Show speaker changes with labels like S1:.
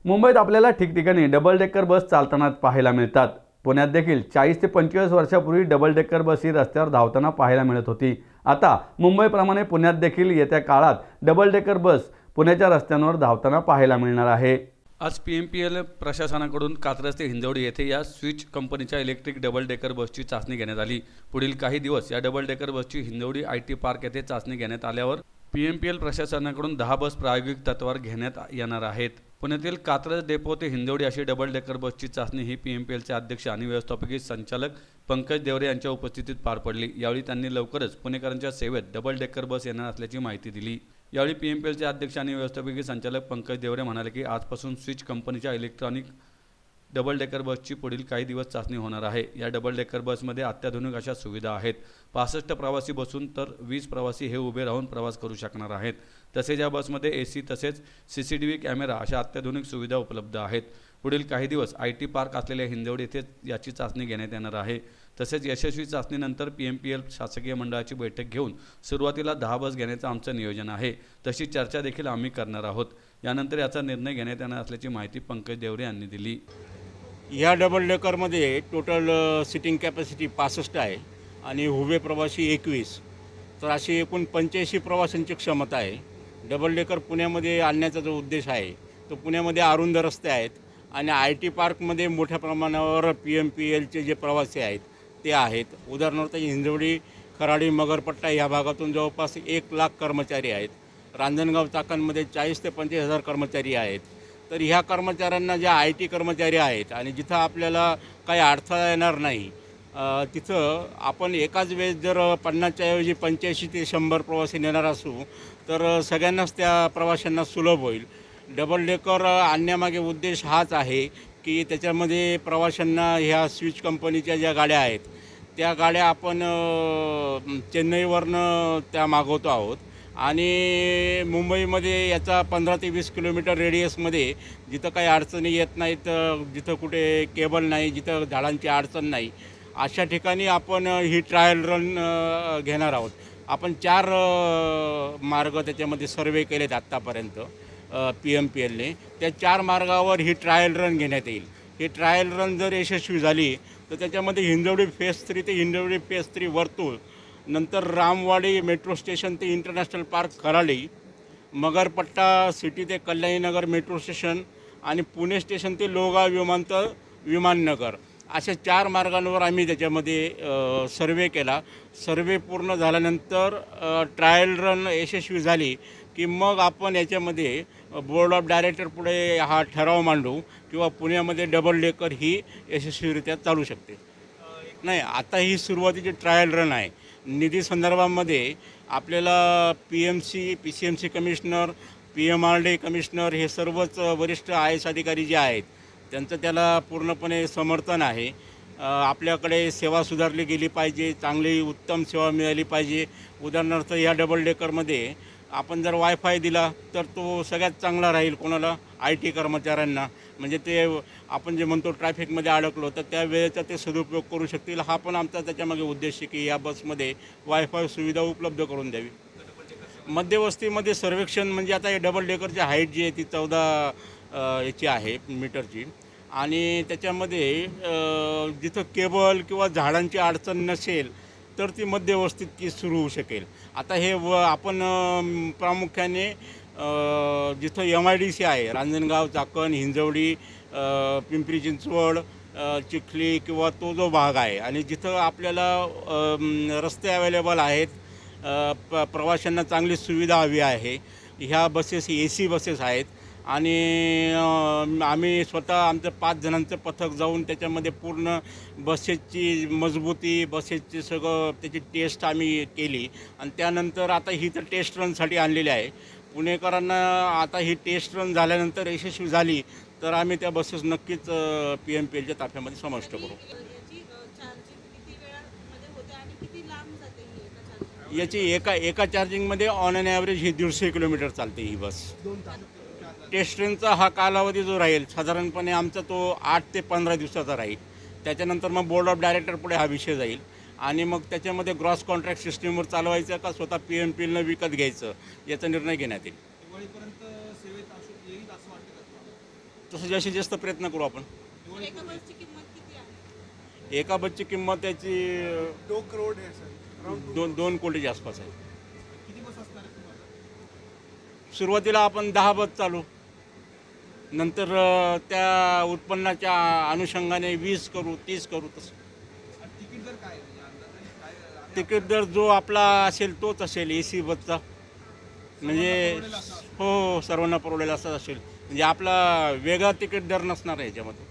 S1: मुंबईत आपल्याला ठिकठिकाणी डबल डेकर बस चालताना पाहायला मिळतात। पुण्यात देखील 40 ते 25 वर्षापूर्वी डबल डेकर बस ही रस्त्यावर धावताना पाहायला मिळत होती। आता मुंबईप्रमाणे पुण्यात देखील येत्या काळात डबल डेकर बस पुण्याच्या रस्त्यांवर धावताना पाहायला मिळणार आहे। आज PMPL प्रशासनाकडून कात्रज ते हिंजवडी येथे या स्विच कंपनीच्या इलेक्ट्रिक डबल डेकर बसची चाचणी घेण्यात आली। पुढील काही दिवस या डबल डेकर बसची हिंजवडी IT पार्क येथे चाचणी घेण्यात आल्यावर PMPL प्रशासनाकडून 10 बस प्रायोगिक तत्त्वावर घेण्यात येणार आहेत। पुण्यातील कात्रज डेपो ते हिंजवडी अशी डबल डेकर बसची चाचणी ही PMPLचे अध्यक्ष आणि व्यवस्थापकीय संचालक पंकज देवरे यांच्या उपस्थितीत पार पडली। यावेळी त्यांनी लवकरच पुणेकरांच्या सेवेत डबल डेकर बस येणार असल्याची माहिती दिली। यावेळी PMPLचे अध्यक्ष आणि व्यवस्थापकीय संचालक पंकज देवरे म्हणाले की आजपासून स्विच कंपनीच्या इलेक्ट्रॉनिक डबल डेकर बसची पुढील काही दिवस चाचणी होणार आहे। या डबल डेकर बसमध्ये अत्याधुनिक अशा सुविधा आहेत। 65 प्रवासी बसून तर 20 प्रवासी हे उभे राहून प्रवास करू शकणार आहेत। तसेच या बसमध्ये AC तसेच CCTV कॅमेरा अशा अत्याधुनिक सुविधा उपलब्ध आहेत। पुढील काही दिवस IT पार्क असलेल्या हिंजवडी येथे याची चाचणी घेण्यात येणार आहे। तसेच यशस्वी चाचणीनंतर PMPL शासकीय मंडळाची बैठक घेऊन सुरुवातीला 10 बस घेण्याचं आमचं नियोजन आहे। तशी चर्चा देखील आम्ही करणार आहोत। यानंतर याचा निर्णय घेण्यात येणार असल्याची माहिती पंकज देवरे यांनी दिली।
S2: या डबल डेकरमध्ये टोटल सिटिंग कॅपॅसिटी 65 आहे आणि उभे प्रवासी 21, तर अशी एकूण 85 प्रवाशांची क्षमता आहे। डबल डेकर पुण्यामध्ये आणण्याचा जो उद्देश आहे तो पुण्यामध्ये अरुंद रस्ते आहेत आणि IT पार्कमध्ये मोठ्या प्रमाणावर PMPLचे जे प्रवासी आहेत ते आहेत। उदाहरणार्थ हिंजवडी, खराडी, मगरपट्टा या भागातून जवळपास 1 लाख कर्मचारी आहेत। रांजणगाव चाकणमध्ये 40 ते 25 हजार कर्मचारी आहेत। तर ह्या कर्मचाऱ्यांना ज्या IT कर्मचारी आहेत आणि जिथं आपल्याला काही अडथळा येणार नाही तिथं आपण एकाच वेळेस जर 50च्या ऐवजी 85 ते 100 प्रवासी नेणार असू तर सगळ्यांनाच त्या प्रवाशांना सुलभ होईल। डबल डेकर आणण्यामागे उद्देश हाच आहे की त्याच्यामध्ये प्रवाशांना ह्या स्विच कंपनीच्या ज्या गाड्या आहेत त्या गाड्या आपण चेन्नईवरनं त्या मागवतो आहोत आणि मुंबईमध्ये याचा 15 ते 20 किलोमीटर रेडियसमध्ये जिथं काही अडचणी येत नाहीत, जिथं कुठे केबल नाही, जिथं झाडांची अडचण नाही, अशा ठिकाणी आपण ही ट्रायल रन घेणार आहोत। आपण 4 मार्ग त्याच्यामध्ये सर्वे केलेत आत्तापर्यंत PMPLने। त्या 4 मार्गावर ही ट्रायल रन घेण्यात येईल। ही ट्रायल रन जर यशस्वी झाली तर त्याच्यामध्ये हिंजवडी फेज 3 ते हिंजवडी फेज 3 वर्तुळ, नंतर रामवाडी मेट्रो स्टेशन ते international park Kharadi, Magarpatta city ते कल्याणीनगर मेट्रो स्टेशन आणि पुणे स्टेशन ते लोहगाव विमानतळ विमाननगर, अशा 4 मार्गांवर आम्ही त्याच्यामध्ये सर्वे केला। सर्वे पूर्ण झाल्यानंतर ट्रायल रन यशस्वी झाली की मग आपण याच्यामध्ये बोर्ड ऑफ डायरेक्टर पुढे हा ठराव मांडू किंवा पुण्यामध्ये डबल डेकर ही यशस्वीरित्या चालू शकते। नाही, आता ही सुरुवातीची ट्रायल रन आहे। निधी संदर्भामध्ये आपल्याला PCMC कमिशनर, PMRD कमिशनर हे सर्वच वरिष्ठ IAS अधिकारी जे आहेत त्यांचं त्याला पूर्णपणे समर्थन आहे। आपल्याकडे सेवा सुधारली गेली पाहिजे, चांगली उत्तम सेवा मिळाली पाहिजे। उदाहरणार्थ या डबल डेकरमध्ये आपण जर वायफाय दिला तर तो सगळ्यात चांगला राहील कोणाला, IT कर्मचाऱ्यांना, म्हणजे ते आपण जे म्हणतो ट्रॅफिकमध्ये अडकलो तर त्या वेळेचा ते सदुपयोग करू शकतील। हा पण आमचा त्याच्यामागे उद्देश आहे की या बसमध्ये वायफाय सुविधा उपलब्ध करून द्यावी। मध्यवस्तीमध्ये सर्वेक्षण म्हणजे आता हे डबल डेकरची हाईट जी आहे ती 14 याची आहे मीटरची आणि त्याच्यामध्ये जिथं केबल किंवा झाडांची अडचण नसेल तर ती मध्यवस्तीत ती सुरू होऊ शकेल। आता हे आपण प्रामुख्याने जिथं MIDC आहे, रांजणगाव, चाकण, हिंजवडी, पिंपरी चिंचवड, चिखली किंवा तो जो भाग आहे आणि जिथं आपल्याला रस्ते अवेलेबल आहेत, प्रवाशांना चांगली सुविधा हवी आहे, ह्या बसेस AC बसेस आहेत आणि आम्ही स्वतः आमचं 5 जणांचं पथक जाऊन त्याच्यामध्ये पूर्ण बसेसची मजबूती, बसेसची सगळं त्याची टेस्ट आम्ही केली आणि त्यानंतर आता ही तर टेस्ट रनसाठी आणलेली आहे। पुणेकरांना आता ही टेस्ट रन झाल्यानंतर यशस्वी झाली तर आम्ही त्या बसेस नक्कीच PMPLच्या ताफ्यामध्ये समाविष्ट करू। याची एका चार्जिंगमध्ये ऑन ॲन ॲव्हरेज ही 150 किलोमीटर चालते ही बस। टेस्ट रनचा हा कालावधी जो राहील साधारणपणे आमचा तो 8 ते 15 दिवसाचा राहील। त्याच्यानंतर मग बोर्ड ऑफ डायरेक्टर पुढे हा विषय जाईल आणि मग त्याच्यामध्ये ग्रॉस कॉन्ट्रॅक्ट सिस्टीमवर चालवायचं का स्वतः PMPLनं विकत घ्यायचं याचा निर्णय घेण्यात येईल। तसं जास्तीत जास्त प्रयत्न करू आपण.
S3: एका बसची किंमत किती आहे?
S2: एका बसची किंमत त्याची
S4: 2 करोड आहे सर.
S2: 2 कोटीच्या आसपास आहे.
S4: किती बस असणार आहे तुम्हाला?
S2: सुरुवातीला आपण 10 बस चालू, नंतर त्या उत्पन्नाच्या अनुषंगाने 20 करू, 30 करू. तसं
S4: आणि तिकीट दर काय आहे? म्हणजे अंदाजे काय आहे?
S2: तिकीट दर जो आपला असेल तोच असेल AC बसचा. म्हणजे हो, सर्वांना परवडेल असं असेल. म्हणजे आपला वेगळा तिकीट दर नसणार आहे याच्यामध्ये.